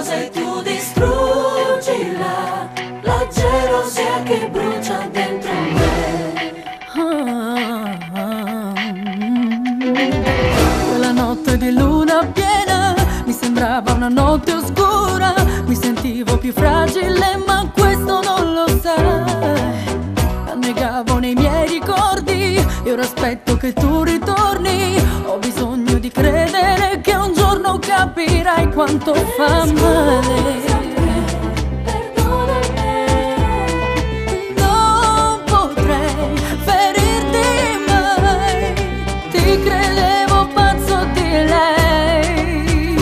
cosa e tu distruggila, la gelosia che brucia dentro me. Quella notte di luna piena mi sembrava una notte oscura, mi sentivo più fragile ma questo non lo sai. Annegavo nei miei ricordi e ora aspetto che tu ritorni. Ho bisogno di credere che un giorno capirai quanto fa male. Non potrei ferirti mai, ti credevo pazzo di lei.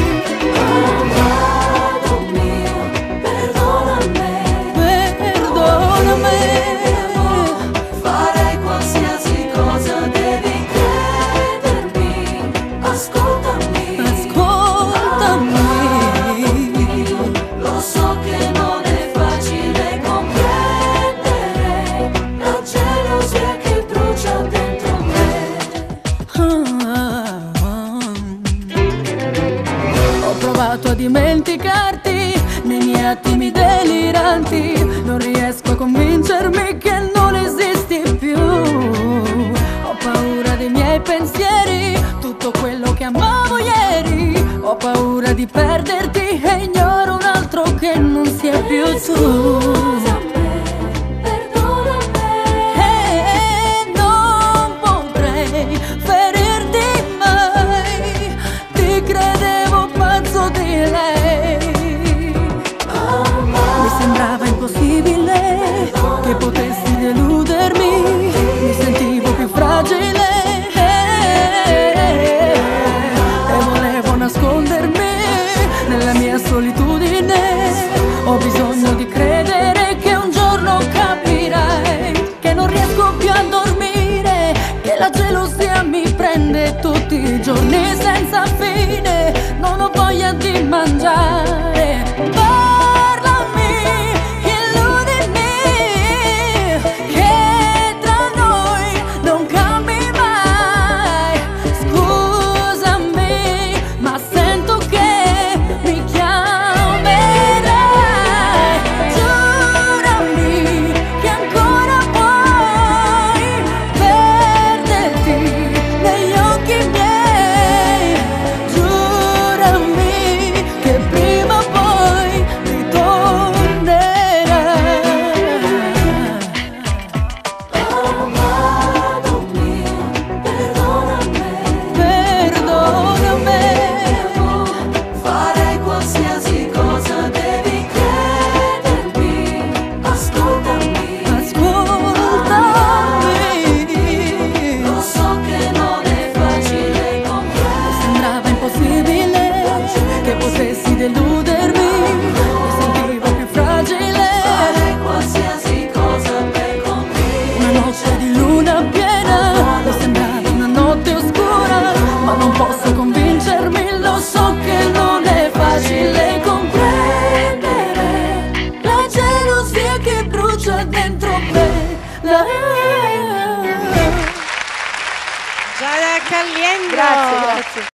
Amato mio, perdonami, Perdonami. farei qualsiasi cosa, devi credermi, ascoltami. Ascoltami. Lo so che non è facile comprendere la gelosia che brucia dentro me. Ho provato a dimenticarti nei miei attimi deliranti, non riesco a convincermi che non esisti più. Ho paura dei miei pensieri, tutto quello che amavo ieri. Ho paura di perderti e ignoro un altro che non sia più tu. E non potrei ferirti mai, ti credevo pazzo di lei. Mi sembrava impossibile che potessi deludermi, mi sentivo più fragile e volevo nascondermi nella mia solitudine. Ho bisogno di credere che un giorno capirai che non riesco più a dormire, che la gelosia mi prende tutti i giorni senza fine. Non ho voglia di mangiare. Parlami, illudimi che tra noi non cambi mai. Scusami, ma sento che mi chiamerai. Giurami che ancora puoi perderti negli occhi miei. Giurami che prima o poi ritornerai. Amato mio, perdonami, Perdonami. farei qualsiasi cosa, devi credermi, ascoltami. Ascoltami. Lo so che non è facile comprendere Sembrava impossibile che potessi deludermi, mi sentivo più fragile. qualsiasi cosa per convincermi. Una notte di luna piena mi sembrava una notte oscura, ma non posso convincermi, lo so che non è facile comprendere la gelosia che brucia dentro me. Giada Caliendo. Grazie.